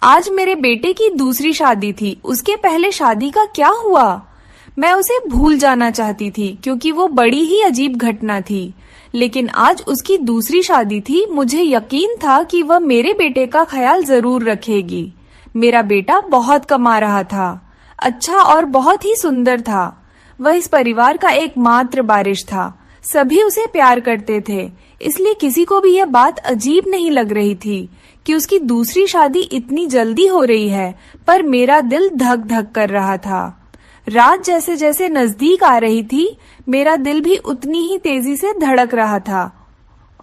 आज मेरे बेटे की दूसरी शादी थी। उसके पहले शादी का क्या हुआ? मैं उसे भूल जाना चाहती थी क्योंकि वो बड़ी ही अजीब घटना थी। लेकिन आज उसकी दूसरी शादी थी। मुझे यकीन था कि वह मेरे बेटे का ख्याल जरूर रखेगी। मेरा बेटा बहुत कमा रहा था, अच्छा और बहुत ही सुंदर था। वह इस परिवार का एकमात्र वारिस था। सभी उसे प्यार करते थे, इसलिए किसी को भी यह बात अजीब नहीं लग रही थी कि उसकी दूसरी शादी इतनी जल्दी हो रही है। पर मेरा दिल धक धक कर रहा था। रात जैसे जैसे नजदीक आ रही थी, मेरा दिल भी उतनी ही तेजी से धड़क रहा था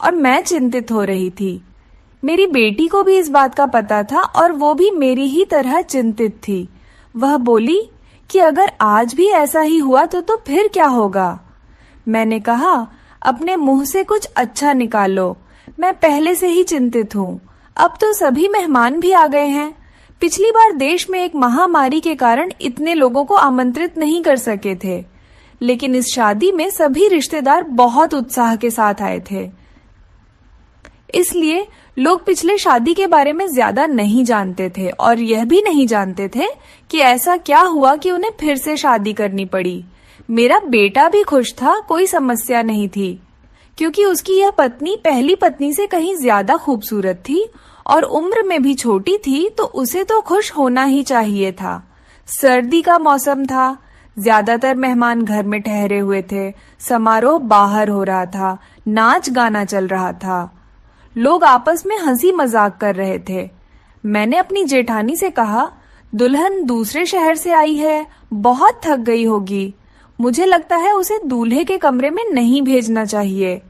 और मैं चिंतित हो रही थी। मेरी बेटी को भी इस बात का पता था और वो भी मेरी ही तरह चिंतित थी। वह बोली कि अगर आज भी ऐसा ही हुआ तो फिर क्या होगा? मैंने कहा, अपने मुंह से कुछ अच्छा निकालो। मैं पहले से ही चिंतित हूँ। अब तो सभी मेहमान भी आ गए हैं। पिछली बार देश में एक महामारी के कारण इतने लोगों को आमंत्रित नहीं कर सके थे, लेकिन इस शादी में सभी रिश्तेदार बहुत उत्साह के साथ आए थे। इसलिए लोग पिछले शादी के बारे में ज्यादा नहीं जानते थे और यह भी नहीं जानते थे कि ऐसा क्या हुआ कि उन्हें फिर से शादी करनी पड़ी। मेरा बेटा भी खुश था, कोई समस्या नहीं थी, क्योंकि उसकी यह पत्नी पहली पत्नी से कहीं ज्यादा खूबसूरत थी और उम्र में भी छोटी थी, तो उसे तो खुश होना ही चाहिए था। सर्दी का मौसम था, ज्यादातर मेहमान घर में ठहरे हुए थे। समारोह बाहर हो रहा था, नाच गाना चल रहा था, लोग आपस में हंसी मजाक कर रहे थे। मैंने अपनी जेठानी से कहा, दुल्हन दूसरे शहर से आई है, बहुत थक गई होगी। मुझे लगता है उसे दूल्हे के कमरे में नहीं भेजना चाहिए।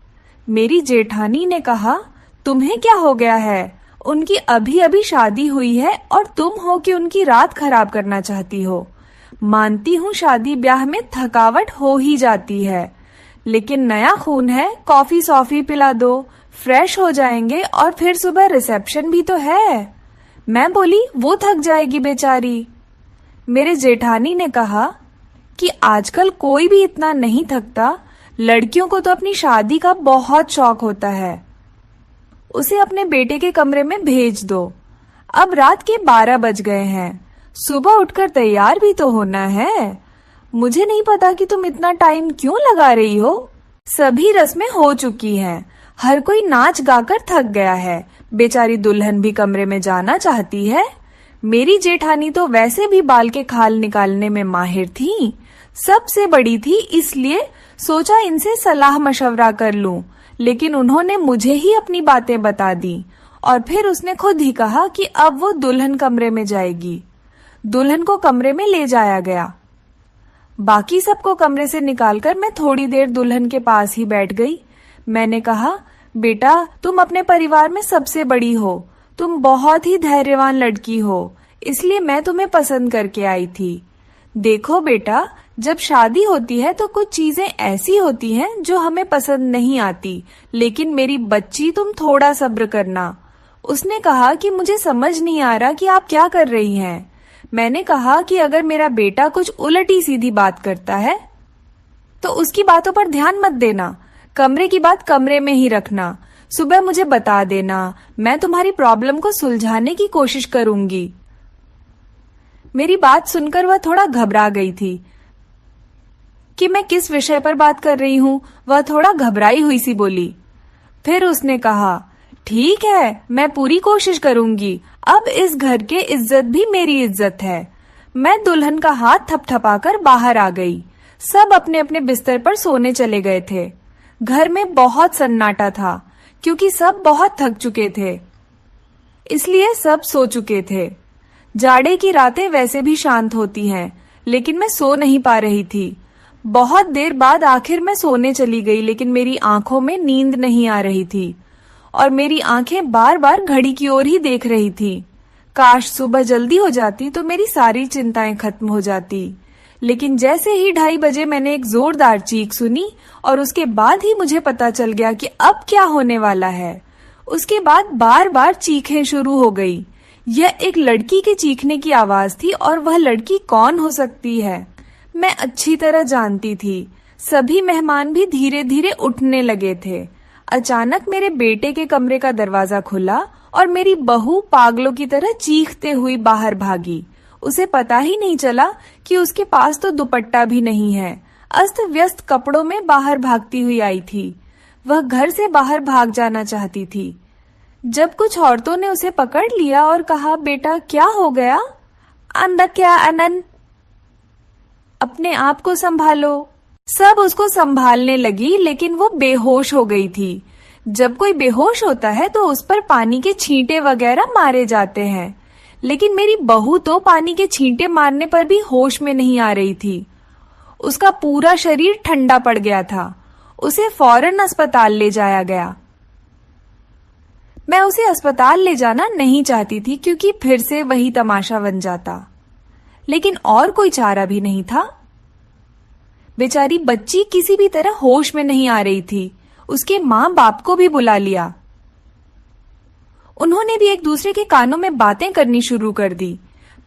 मेरी जेठानी ने कहा, तुम्हें क्या हो गया है? उनकी अभी अभी शादी हुई है और तुम हो कि उनकी रात खराब करना चाहती हो। मानती हूँ शादी ब्याह में थकावट हो ही जाती है, लेकिन नया खून है, कॉफी सॉफी पिला दो, फ्रेश हो जाएंगे और फिर सुबह रिसेप्शन भी तो है। मैं बोली, वो थक जाएगी बेचारी। मेरे जेठानी ने कहा कि आजकल कोई भी इतना नहीं थकता। लड़कियों को तो अपनी शादी का बहुत शौक होता है। उसे अपने बेटे के कमरे में भेज दो। अब रात के 12 बज गए हैं, सुबह उठकर तैयार भी तो होना है। मुझे नहीं पता कि तुम इतना टाइम क्यों लगा रही हो। सभी रस्में हो चुकी हैं, हर कोई नाच गाकर थक गया है। बेचारी दुल्हन भी कमरे में जाना चाहती है। मेरी जेठानी तो वैसे भी बाल के खाल निकालने में माहिर थी, सबसे बड़ी थी, इसलिए सोचा इनसे सलाह मशवरा कर लूं। लेकिन उन्होंने मुझे ही अपनी बातें बता दी और फिर उसने खुद ही कहा कि अब वो दुल्हन कमरे में जाएगी। दुल्हन को कमरे में ले जाया गया। बाकी सबको कमरे से निकालकर मैं थोड़ी देर दुल्हन के पास ही बैठ गई। मैंने कहा, बेटा, तुम अपने परिवार में सबसे बड़ी हो, तुम बहुत ही धैर्यवान लड़की हो, इसलिए मैं तुम्हें पसंद करके आई थी। देखो बेटा, जब शादी होती है तो कुछ चीजें ऐसी होती हैं जो हमें पसंद नहीं आती, लेकिन मेरी बच्ची तुम थोड़ा सब्र करना। उसने कहा कि मुझे समझ नहीं आ रहा कि आप क्या कर रही हैं। मैंने कहा कि अगर मेरा बेटा कुछ उल्टी सीधी बात करता है तो उसकी बातों पर ध्यान मत देना, कमरे की बात कमरे में ही रखना। सुबह मुझे बता देना, मैं तुम्हारी प्रॉब्लम को सुलझाने की कोशिश करूंगी। मेरी बात सुनकर वह थोड़ा घबरा गई थी कि मैं किस विषय पर बात कर रही हूँ। वह थोड़ा घबराई हुई सी बोली। फिर उसने कहा, ठीक है, मैं पूरी कोशिश करूंगी। अब इस घर के इज्जत भी मेरी इज्जत है। मैं दुल्हन का हाथ थपथपाकर बाहर आ गई। सब अपने अपने बिस्तर पर सोने चले गए थे। घर में बहुत सन्नाटा था क्योंकि सब बहुत थक चुके थे, इसलिए सब सो चुके थे। जाड़े की रातें वैसे भी शांत होती हैं, लेकिन मैं सो नहीं पा रही थी। बहुत देर बाद आखिर मैं सोने चली गई, लेकिन मेरी आंखों में नींद नहीं आ रही थी और मेरी आंखें बार बार घड़ी की ओर ही देख रही थी। काश सुबह जल्दी हो जाती तो मेरी सारी चिंताएं खत्म हो जाती। लेकिन जैसे ही 2:30 बजे मैंने एक जोरदार चीख सुनी और उसके बाद ही मुझे पता चल गया कि अब क्या होने वाला है। उसके बाद बार बार चीखें शुरू हो गई। यह एक लड़की के चीखने की आवाज थी और वह लड़की कौन हो सकती है, मैं अच्छी तरह जानती थी। सभी मेहमान भी धीरे धीरे उठने लगे थे। अचानक मेरे बेटे के कमरे का दरवाजा खुला और मेरी बहू पागलों की तरह चीखते हुई बाहर भागी। उसे पता ही नहीं चला कि उसके पास तो दुपट्टा भी नहीं है। अस्त व्यस्त कपड़ों में बाहर भागती हुई आई थी। वह घर से बाहर भाग जाना चाहती थी। जब कुछ औरतों ने उसे पकड़ लिया और कहा, बेटा क्या हो गया? अंदर क्या अनन, अपने आप को संभालो। सब उसको संभालने लगी, लेकिन वो बेहोश हो गई थी। जब कोई बेहोश होता है तो उस पर पानी के छींटे वगैरह मारे जाते हैं, लेकिन मेरी बहू तो पानी के छींटे मारने पर भी होश में नहीं आ रही थी। उसका पूरा शरीर ठंडा पड़ गया था। उसे फौरन अस्पताल ले जाया गया। मैं उसे अस्पताल ले जाना नहीं चाहती थी, क्योंकि फिर से वही तमाशा बन जाता, लेकिन और कोई चारा भी नहीं था। बेचारी बच्ची किसी भी तरह होश में नहीं आ रही थी। उसके माँ बाप को भी बुला लिया। उन्होंने भी एक दूसरे के कानों में बातें करनी शुरू कर दी।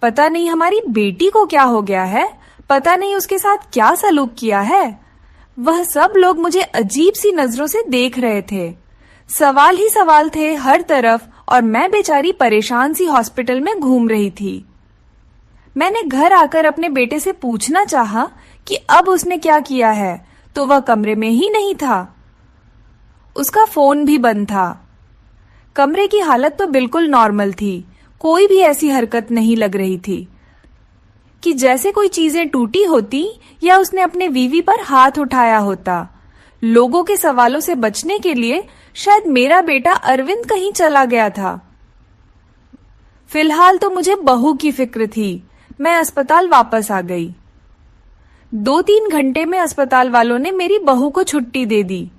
पता नहीं हमारी बेटी को क्या हो गया है, पता नहीं उसके साथ क्या सलूक किया है। वह सब लोग मुझे अजीब सी नजरों से देख रहे थे। सवाल ही सवाल थे हर तरफ, और मैं बेचारी परेशान सी हॉस्पिटल में घूम रही थी। मैंने घर आकर अपने बेटे से पूछना चाहा कि अब उसने क्या किया है, तो वह कमरे में ही नहीं था। उसका फोन भी बंद था। कमरे की हालत तो बिल्कुल नॉर्मल थी। कोई भी ऐसी हरकत नहीं लग रही थी कि जैसे कोई चीजें टूटी होती या उसने अपने वीवी पर हाथ उठाया होता। लोगों के सवालों से बचने के लिए शायद मेरा बेटा अरविंद कहीं चला गया था। फिलहाल तो मुझे बहू की फिक्र थी। मैं अस्पताल वापस आ गई। 2-3 घंटे में अस्पताल वालों ने मेरी बहू को छुट्टी दे दी।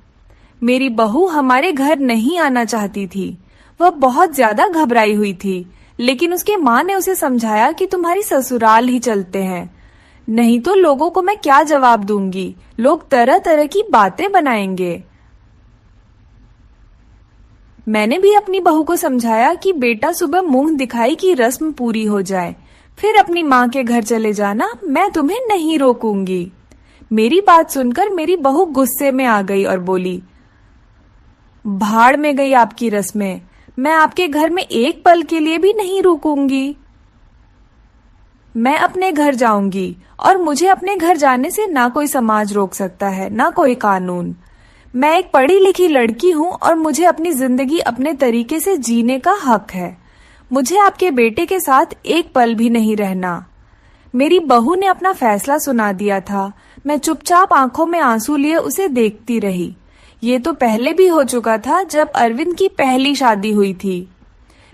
मेरी बहू हमारे घर नहीं आना चाहती थी। वह बहुत ज्यादा घबराई हुई थी, लेकिन उसके माँ ने उसे समझाया कि तुम्हारी ससुराल ही चलते हैं, नहीं तो लोगों को मैं क्या जवाब दूंगी। लोग तरह तरह की बातें बनाएंगे। मैंने भी अपनी बहू को समझाया कि बेटा सुबह मुंह दिखाई की रस्म पूरी हो जाए, फिर अपनी माँ के घर चले जाना, मैं तुम्हें नहीं रोकूंगी। मेरी बात सुनकर मेरी बहू गुस्से में आ गई और बोली, भाड़ में गई आपकी रस्में, मैं आपके घर में एक पल के लिए भी नहीं रुकूंगी। मैं अपने घर जाऊंगी, और मुझे अपने घर जाने से ना कोई समाज रोक सकता है, ना कोई कानून। मैं एक पढ़ी लिखी लड़की हूँ और मुझे अपनी जिंदगी अपने तरीके से जीने का हक है। मुझे आपके बेटे के साथ एक पल भी नहीं रहना। मेरी बहू ने अपना फैसला सुना दिया था। मैं चुपचाप आंखों में आंसू लिए उसे देखती रही। ये तो पहले भी हो चुका था, जब अरविंद की पहली शादी हुई थी।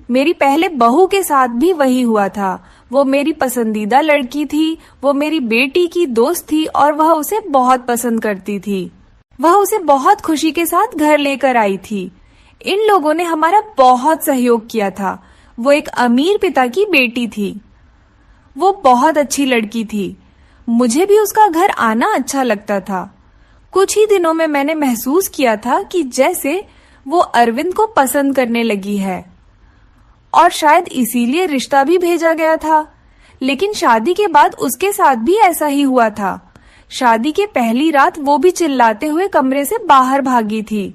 मेरी पहले बहू के साथ भी वही हुआ था। वो मेरी पसंदीदा लड़की थी, वो मेरी बेटी की दोस्त थी और वह उसे बहुत पसंद करती थी। वह उसे बहुत खुशी के साथ घर लेकर आई थी। इन लोगों ने हमारा बहुत सहयोग किया था। वो एक अमीर पिता की बेटी थी। वो बहुत अच्छी लड़की थी। मुझे भी उसका घर आना अच्छा लगता था। कुछ ही दिनों में मैंने महसूस किया था कि जैसे वो अरविंद को पसंद करने लगी है, और शायद इसीलिए रिश्ता भी भेजा गया था। लेकिन शादी के बाद उसके साथ भी ऐसा ही हुआ था। शादी के पहली रात वो भी चिल्लाते हुए कमरे से बाहर भागी थी,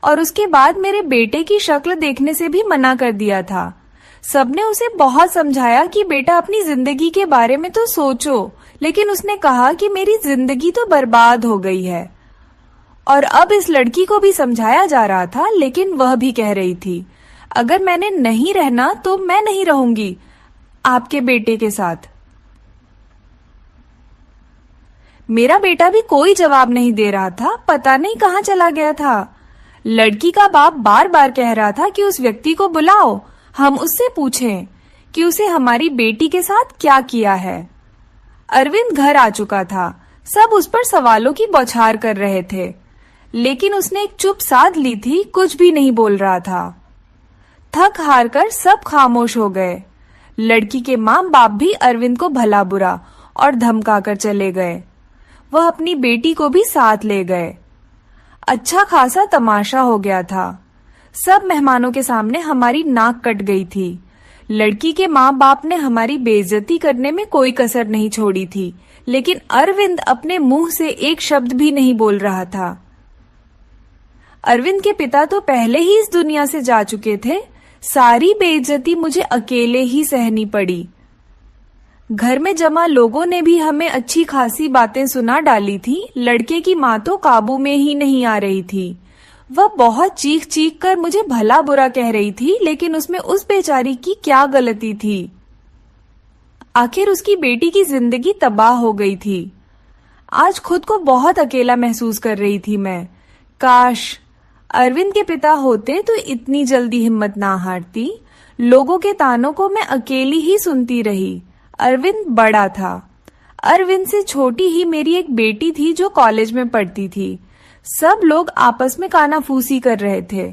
और उसके बाद मेरे बेटे की शक्ल देखने से भी मना कर दिया था। सबने उसे बहुत समझाया कि बेटा अपनी जिंदगी के बारे में तो सोचो, लेकिन उसने कहा कि मेरी जिंदगी तो बर्बाद हो गई है। और अब इस लड़की को भी समझाया जा रहा था, लेकिन वह भी कह रही थी, अगर मैंने नहीं रहना तो मैं नहीं रहूंगी आपके बेटे के साथ। मेरा बेटा भी कोई जवाब नहीं दे रहा था। पता नहीं कहाँ चला गया था। लड़की का बाप बार बार कह रहा था कि उस व्यक्ति को बुलाओ, हम उससे पूछें कि उसे हमारी बेटी के साथ क्या किया है। अरविंद घर आ चुका था। सब उस पर सवालों की बौछार कर रहे थे, लेकिन उसने एक चुप साध ली थी, कुछ भी नहीं बोल रहा था। थक हार कर सब खामोश हो गए। लड़की के माँ बाप भी अरविंद को भला बुरा और धमका कर चले गए। वह अपनी बेटी को भी साथ ले गए। अच्छा खासा तमाशा हो गया था। सब मेहमानों के सामने हमारी नाक कट गई थी। लड़की के माँ बाप ने हमारी बेइज्जती करने में कोई कसर नहीं छोड़ी थी, लेकिन अरविंद अपने मुंह से एक शब्द भी नहीं बोल रहा था। अरविंद के पिता तो पहले ही इस दुनिया से जा चुके थे। सारी बेइज्जती मुझे अकेले ही सहनी पड़ी। घर में जमा लोगों ने भी हमें अच्छी खासी बातें सुना डाली थी। लड़के की माँ तो काबू में ही नहीं आ रही थी। वह बहुत चीख चीख कर मुझे भला बुरा कह रही थी, लेकिन उसमें उस बेचारी की क्या गलती थी। आखिर उसकी बेटी की जिंदगी तबाह हो गई थी। आज खुद को बहुत अकेला महसूस कर रही थी मैं। काश अरविंद के पिता होते तो इतनी जल्दी हिम्मत ना हारती। लोगों के तानों को मैं अकेली ही सुनती रही। अरविंद बड़ा था। अरविंद से छोटी ही मेरी एक बेटी थी जो कॉलेज में पढ़ती थी। सब लोग आपस में कानाफूसी कर रहे थे।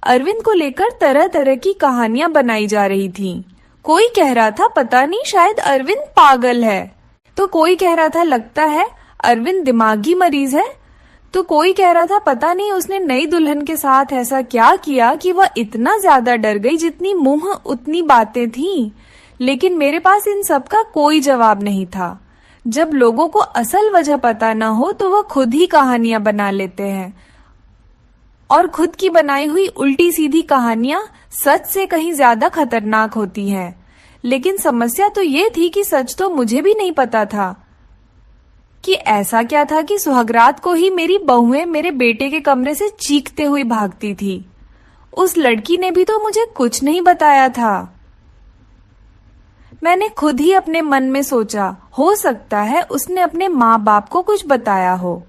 अरविंद को लेकर तरह तरह की कहानियां बनाई जा रही थीं। कोई कह रहा था पता नहीं शायद अरविंद पागल है, तो कोई कह रहा था लगता है अरविंद दिमागी मरीज है, तो कोई कह रहा था पता नहीं उसने नई दुल्हन के साथ ऐसा क्या किया कि वह इतना ज्यादा डर गई, जितनी मुंह उतनी बातें थीं। लेकिन मेरे पास इन सब का कोई जवाब नहीं था। जब लोगों को असल वजह पता न हो तो वह खुद ही कहानियां बना लेते हैं, और खुद की बनाई हुई उल्टी सीधी कहानियां सच से कहीं ज्यादा खतरनाक होती हैं। लेकिन समस्या तो ये थी कि सच तो मुझे भी नहीं पता था कि ऐसा क्या था कि सुहागरात को ही मेरी बहुएं मेरे बेटे के कमरे से चीखते हुई भागती थी। उस लड़की ने भी तो मुझे कुछ नहीं बताया था। मैंने खुद ही अपने मन में सोचा, हो सकता है उसने अपने माँ बाप को कुछ बताया हो।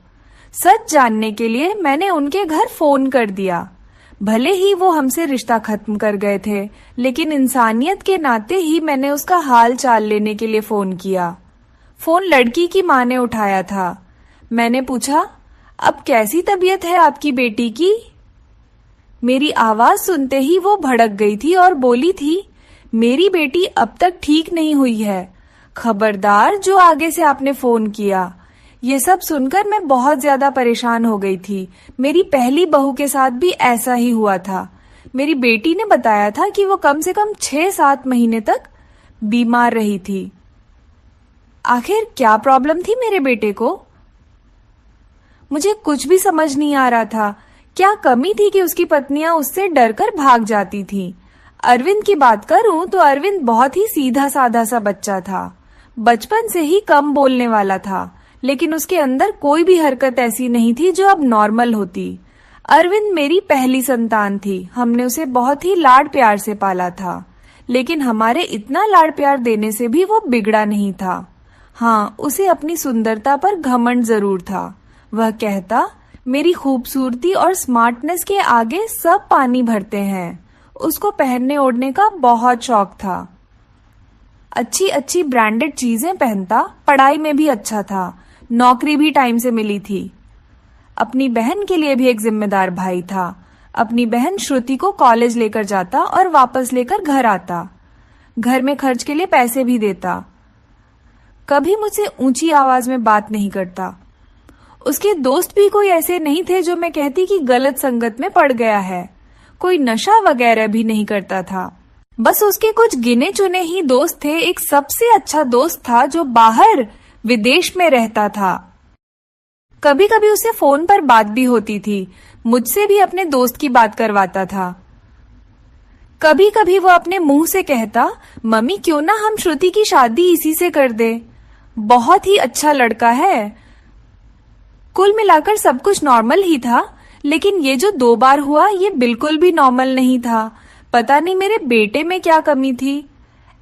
सच जानने के लिए मैंने उनके घर फोन कर दिया। भले ही वो हमसे रिश्ता खत्म कर गए थे, लेकिन इंसानियत के नाते ही मैंने उसका हाल चाल लेने के लिए फोन किया। फोन लड़की की माँ ने उठाया था। मैंने पूछा, अब कैसी तबीयत है आपकी बेटी की? मेरी आवाज सुनते ही वो भड़क गई थी और बोली थी, मेरी बेटी अब तक ठीक नहीं हुई है। खबरदार जो आगे से आपने फोन किया। ये सब सुनकर मैं बहुत ज्यादा परेशान हो गई थी। मेरी पहली बहू के साथ भी ऐसा ही हुआ था। मेरी बेटी ने बताया था कि वो कम से कम 6-7 महीने तक बीमार रही थी। आखिर क्या प्रॉब्लम थी मेरे बेटे को? मुझे कुछ भी समझ नहीं आ रहा था। क्या कमी थी कि उसकी पत्नियां उससे डरकर भाग जाती थीं? अरविंद की बात करूं तो अरविंद बहुत ही सीधा साधा सा बच्चा था। बचपन से ही कम बोलने वाला था, लेकिन उसके अंदर कोई भी हरकत ऐसी नहीं थी जो अब नॉर्मल होती। अरविंद मेरी पहली संतान थी। हमने उसे बहुत ही लाड प्यार से पाला था, लेकिन हमारे इतना लाड प्यार देने से भी वो बिगड़ा नहीं था। हाँ, उसे अपनी सुंदरता पर घमंड जरूर था। वह कहता, मेरी खूबसूरती और स्मार्टनेस के आगे सब पानी भरते हैं। उसको पहनने ओढ़ने का बहुत शौक था। अच्छी अच्छी ब्रांडेड चीजें पहनता, पढ़ाई में भी अच्छा था, नौकरी भी टाइम से मिली थी। अपनी बहन के लिए भी एक जिम्मेदार भाई था। अपनी बहन श्रुति को कॉलेज लेकर जाता और वापस लेकर घर आता। घर में खर्च के लिए पैसे भी देता। कभी मुझसे ऊंची आवाज में बात नहीं करता। उसके दोस्त भी कोई ऐसे नहीं थे जो मैं कहती कि गलत संगत में पड़ गया है। कोई नशा वगैरह भी नहीं करता था। बस उसके कुछ गिने चुने ही दोस्त थे। एक सबसे अच्छा दोस्त था जो बाहर विदेश में रहता था। कभी कभी उसे फोन पर बात भी होती थी। मुझसे भी अपने दोस्त की बात करवाता था। कभी कभी वो अपने मुंह से कहता, मम्मी क्यों ना हम श्रुति की शादी इसी से कर दे, बहुत ही अच्छा लड़का है। कुल मिलाकर सब कुछ नॉर्मल ही था, लेकिन ये जो 2 बार हुआ ये बिल्कुल भी नॉर्मल नहीं था। पता नहीं मेरे बेटे में क्या कमी थी।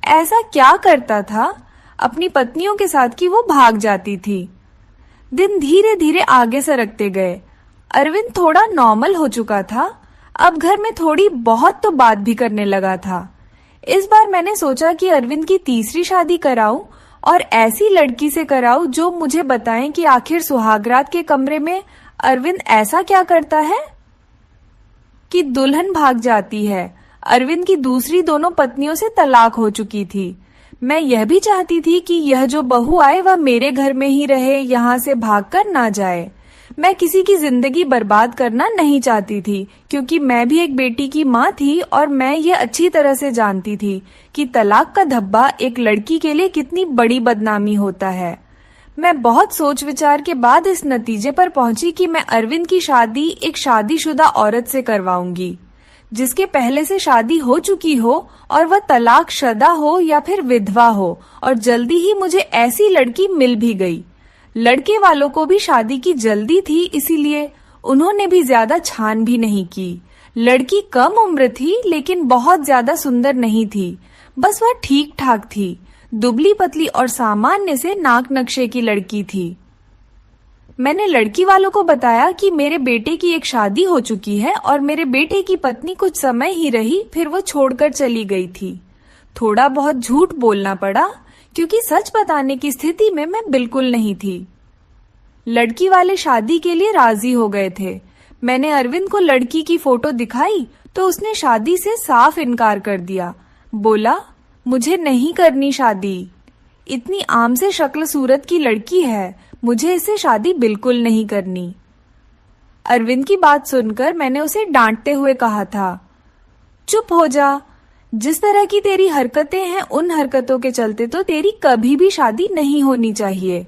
ऐसा क्या करता था अपनी पत्नियों के साथ कि वो भाग जाती थी। दिन धीरे धीरे आगे सरकते गए। अरविंद थोड़ा नॉर्मल हो चुका था। अब घर में थोड़ी बहुत तो बात भी करने लगा था। इस बार मैंने सोचा कि अरविंद की तीसरी शादी कराऊं और ऐसी लड़की से कराऊं जो मुझे बताएं कि आखिर सुहागरात के कमरे में अरविंद ऐसा क्या करता है कि दुल्हन भाग जाती है। अरविंद की दूसरी दोनों पत्नियों से तलाक हो चुकी थी। मैं यह भी चाहती थी कि यह जो बहू आए वह मेरे घर में ही रहे, यहाँ से भागकर ना जाए। मैं किसी की जिंदगी बर्बाद करना नहीं चाहती थी, क्योंकि मैं भी एक बेटी की माँ थी और मैं ये अच्छी तरह से जानती थी कि तलाक का धब्बा एक लड़की के लिए कितनी बड़ी बदनामी होता है। मैं बहुत सोच विचार के बाद इस नतीजे पर पहुंची कि मैं अरविंद की शादी एक शादीशुदा औरत से करवाऊंगी। जिसके पहले से शादी हो चुकी हो और वह तलाकशुदा हो या फिर विधवा हो, और जल्दी ही मुझे ऐसी लड़की मिल भी गई। लड़के वालों को भी शादी की जल्दी थी, इसीलिए उन्होंने भी ज्यादा छान भी नहीं की। लड़की कम उम्र थी लेकिन बहुत ज्यादा सुंदर नहीं थी, बस वह ठीक ठाक थी। दुबली पतली और सामान्य से नाक नक्शे की लड़की थी। मैंने लड़की वालों को बताया कि मेरे बेटे की एक शादी हो चुकी है और मेरे बेटे की पत्नी कुछ समय ही रही, फिर वो छोड़कर चली गई थी। थोड़ा बहुत झूठ बोलना पड़ा क्योंकि सच बताने की स्थिति में मैं बिल्कुल नहीं थी। लड़की वाले शादी के लिए राजी हो गए थे। मैंने अरविंद को लड़की की फोटो दिखाई तो उसने शादी से साफ इनकार कर दिया। बोला, मुझे नहीं करनी शादी, इतनी आम से शक्ल सूरत की लड़की है, मुझे इससे शादी बिल्कुल नहीं करनी। अरविंद की बात सुनकर मैंने उसे डांटते हुए कहा था, चुप हो जा, जिस तरह की तेरी हरकतें हैं उन हरकतों के चलते तो तेरी कभी भी शादी नहीं होनी चाहिए।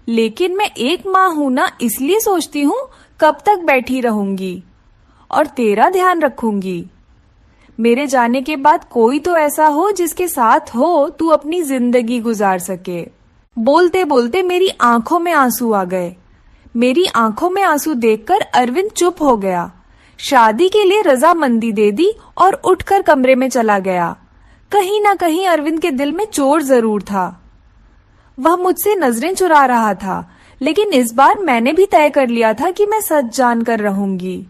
लेकिन मैं एक माँ हूं ना, इसलिए सोचती हूँ कब तक बैठी रहूंगी और तेरा ध्यान रखूंगी। मेरे जाने के बाद कोई तो ऐसा हो जिसके साथ हो तू अपनी जिंदगी गुजार सके। बोलते बोलते मेरी आंखों में आंसू आ गए। मेरी आंखों में आंसू देखकर अरविंद चुप हो गया, शादी के लिए रजामंदी दे दी और उठकर कमरे में चला गया। कहीं ना कहीं अरविंद के दिल में चोट जरूर था। वह मुझसे नजरें चुरा रहा था, लेकिन इस बार मैंने भी तय कर लिया था कि मैं सच जानकर रहूंगी।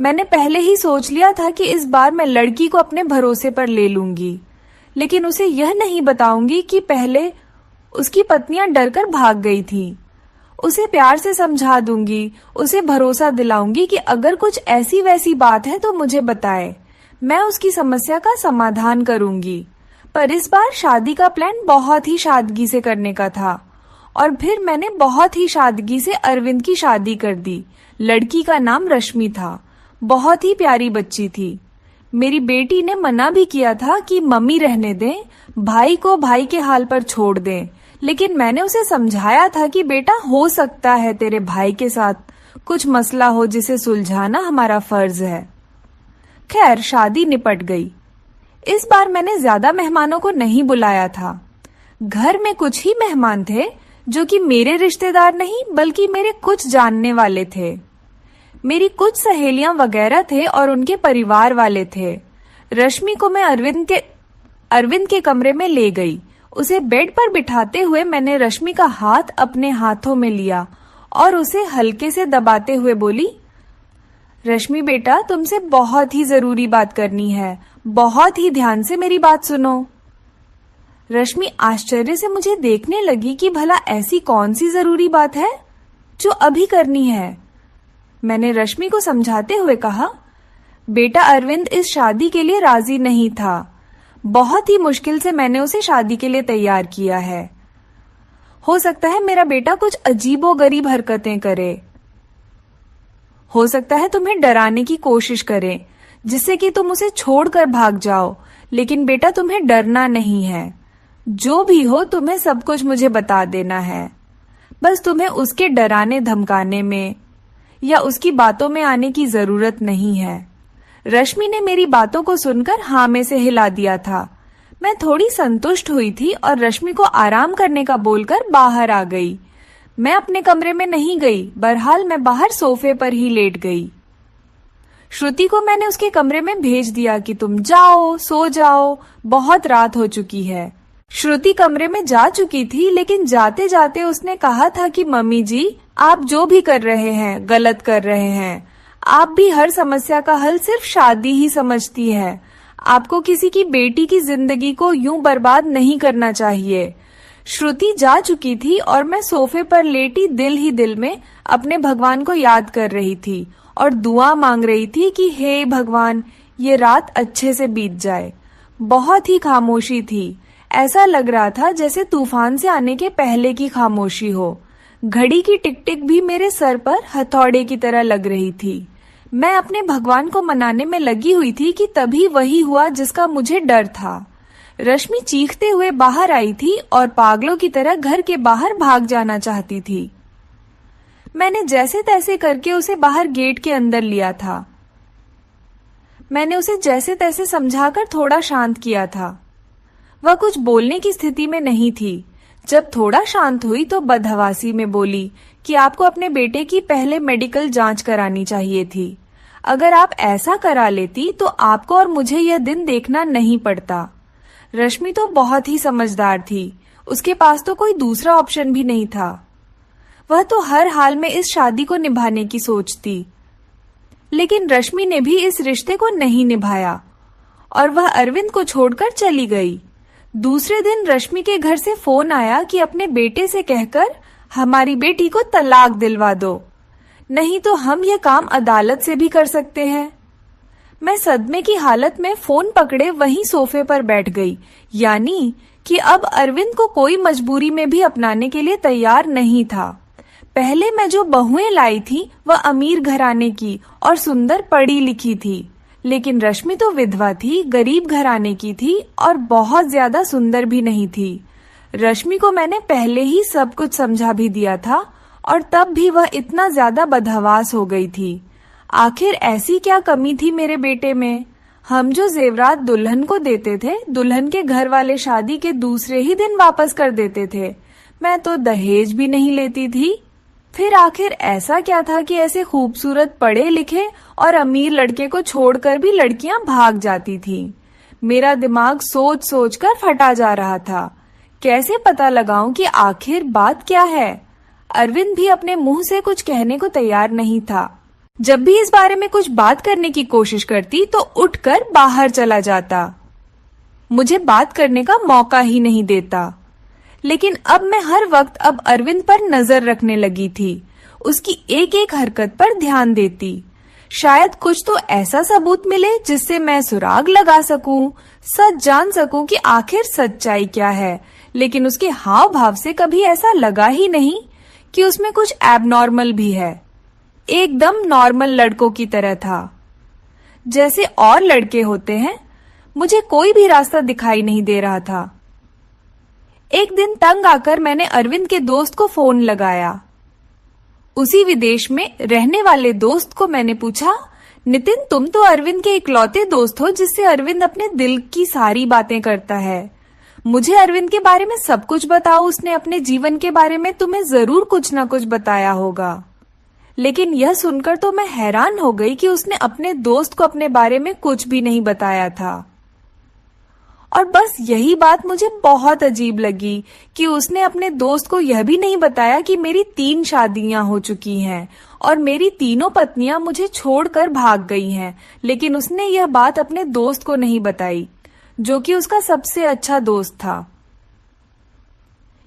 मैंने पहले ही सोच लिया था कि इस बार मैं लड़की को अपने भरोसे पर ले लूंगी, लेकिन उसे यह नहीं बताऊंगी कि पहले उसकी पत्नियां डरकर भाग गई थी। उसे प्यार से समझा दूंगी, उसे भरोसा दिलाऊंगी कि अगर कुछ ऐसी वैसी बात है तो मुझे बताए, मैं उसकी समस्या का समाधान करूंगी। पर इस बार शादी का प्लान बहुत ही सादगी से करने का था और फिर मैंने बहुत ही सादगी से अरविंद की शादी कर दी। लड़की का नाम रश्मि था, बहुत ही प्यारी बच्ची थी। मेरी बेटी ने मना भी किया था कि मम्मी रहने दें, भाई को भाई के हाल पर छोड़ दें, लेकिन मैंने उसे समझाया था कि बेटा, हो सकता है तेरे भाई के साथ कुछ मसला हो जिसे सुलझाना हमारा फर्ज है। खैर, शादी निपट गई। इस बार मैंने ज्यादा मेहमानों को नहीं बुलाया था। घर में कुछ ही मेहमान थे जो कि मेरे रिश्तेदार नहीं बल्कि मेरे कुछ जानने वाले थे। मेरी कुछ सहेलियां वगैरह थे और उनके परिवार वाले थे। रश्मि को मैं अरविंद के कमरे में ले गई। उसे बेड पर बिठाते हुए मैंने रश्मि का हाथ अपने हाथों में लिया और उसे हल्के से दबाते हुए बोली, रश्मि बेटा, तुमसे बहुत ही जरूरी बात करनी है, बहुत ही ध्यान से मेरी बात सुनो। रश्मि आश्चर्य से मुझे देखने लगी कि भला ऐसी कौन सी जरूरी बात है जो अभी करनी है। मैंने रश्मि को समझाते हुए कहा, बेटा, अरविंद इस शादी के लिए राजी नहीं था। बहुत ही मुश्किल से मैंने उसे शादी के लिए तैयार किया है। हो सकता है मेरा बेटा कुछ अजीबोगरीब हरकतें करे, हो सकता है तुम्हें डराने की कोशिश करे जिससे कि तुम उसे छोड़कर भाग जाओ, लेकिन बेटा तुम्हें डरना नहीं है। जो भी हो तुम्हें सब कुछ मुझे बता देना है। बस तुम्हें उसके डराने धमकाने में या उसकी बातों में आने की जरूरत नहीं है। रश्मि ने मेरी बातों को सुनकर हाँ में से हिला दिया था। मैं थोड़ी संतुष्ट हुई थी और रश्मि को आराम करने का बोलकर बाहर आ गई। मैं अपने कमरे में नहीं गई, बहरहाल मैं बाहर सोफे पर ही लेट गई। श्रुति को मैंने उसके कमरे में भेज दिया कि तुम जाओ, सो जाओ, बहुत रात हो चुकी है। श्रुति कमरे में जा चुकी थी, लेकिन जाते जाते उसने कहा था कि मम्मी जी, आप जो भी कर रहे हैं गलत कर रहे हैं। आप भी हर समस्या का हल सिर्फ शादी ही समझती है। आपको किसी की बेटी की जिंदगी को यूं बर्बाद नहीं करना चाहिए। श्रुति जा चुकी थी और मैं सोफे पर लेटी दिल ही दिल में अपने भगवान को याद कर रही थी और दुआ मांग रही थी कि हे भगवान, ये रात अच्छे से बीत जाए। बहुत ही खामोशी थी। ऐसा लग रहा था जैसे तूफान से आने के पहले की खामोशी हो। घड़ी की टिक टिक भी मेरे सर पर हथौड़े की तरह लग रही थी। मैं अपने भगवान को मनाने में लगी हुई थी कि तभी वही हुआ जिसका मुझे डर था। रश्मि चीखते हुए बाहर आई थी और पागलों की तरह घर के बाहर भाग जाना चाहती थी। मैंने जैसे तैसे करके उसे बाहर गेट के अंदर लिया था। मैंने उसे जैसे तैसे समझाकर थोड़ा शांत किया था। वह कुछ बोलने की स्थिति में नहीं थी। जब थोड़ा शांत हुई तो बदहवासी में बोली कि आपको अपने बेटे की पहले मेडिकल जांच करानी चाहिए थी। अगर आप ऐसा करा लेती तो आपको और मुझे यह दिन देखना नहीं पड़ता। रश्मि तो बहुत ही समझदार थी, उसके पास तो कोई दूसरा ऑप्शन भी नहीं था। वह तो हर हाल में इस शादी को निभाने की सोचती, लेकिन रश्मि ने भी इस रिश्ते को नहीं निभाया और वह अरविंद को छोड़कर चली गई। दूसरे दिन रश्मि के घर से फोन आया कि अपने बेटे से कहकर हमारी बेटी को तलाक दिलवा दो, नहीं तो हम यह काम अदालत से भी कर सकते हैं। मैं सदमे की हालत में फोन पकड़े वहीं सोफे पर बैठ गई, यानी कि अब अरविंद को कोई मजबूरी में भी अपनाने के लिए तैयार नहीं था। पहले मैं जो बहुएं लाई थी वह अमीर घराने की और सुंदर पढ़ी लिखी थी, लेकिन रश्मि तो विधवा थी, गरीब घराने की थी और बहुत ज्यादा सुंदर भी नहीं थी। रश्मि को मैंने पहले ही सब कुछ समझा भी दिया था और तब भी वह इतना ज्यादा बदहवास हो गई थी। आखिर ऐसी क्या कमी थी मेरे बेटे में? हम जो जेवरात दुल्हन को देते थे, दुल्हन के घर वाले शादी के दूसरे ही दिन वापस कर देते थे। मैं तो दहेज भी नहीं लेती थी। फिर आखिर ऐसा क्या था कि ऐसे खूबसूरत पढ़े लिखे और अमीर लड़के को छोड़कर भी लड़कियां भाग जाती थीं? मेरा दिमाग सोच सोच कर फटा जा रहा था। कैसे पता लगाऊं कि आखिर बात क्या है? अरविंद भी अपने मुंह से कुछ कहने को तैयार नहीं था। जब भी इस बारे में कुछ बात करने की कोशिश करती तो उठकर बाहर चला जाता, मुझे बात करने का मौका ही नहीं देता। लेकिन अब मैं हर वक्त अब अरविंद पर नजर रखने लगी थी, उसकी एक एक हरकत पर ध्यान देती। शायद कुछ तो ऐसा सबूत मिले जिससे मैं सुराग लगा सकूं, सच जान सकूं कि आखिर सच्चाई क्या है। लेकिन उसके हाव भाव से कभी ऐसा लगा ही नहीं कि उसमें कुछ एबनॉर्मल भी है। एकदम नॉर्मल लड़कों की तरह था, जैसे और लड़के होते हैं। मुझे कोई भी रास्ता दिखाई नहीं दे रहा था। एक दिन तंग आकर मैंने अरविंद के दोस्त को फोन लगाया। उसी विदेश में रहने वाले दोस्त को मैंने पूछा, नितिन तुम तो अरविंद के इकलौते दोस्त हो जिससे अरविंद अपने दिल की सारी बातें करता है। मुझे अरविंद के बारे में सब कुछ बताओ, उसने अपने जीवन के बारे में तुम्हें जरूर कुछ ना कुछ बताया होगा। लेकिन यह सुनकर तो मैं हैरान हो गई कि उसने अपने दोस्त को अपने बारे में कुछ भी नहीं बताया था। और बस यही बात मुझे बहुत अजीब लगी कि उसने अपने दोस्त को यह भी नहीं बताया कि मेरी 3 शादियां हो चुकी हैं और मेरी तीनों पत्नियां मुझे छोड़कर भाग गई हैं। लेकिन उसने यह बात अपने दोस्त को नहीं बताई, जो कि उसका सबसे अच्छा दोस्त था।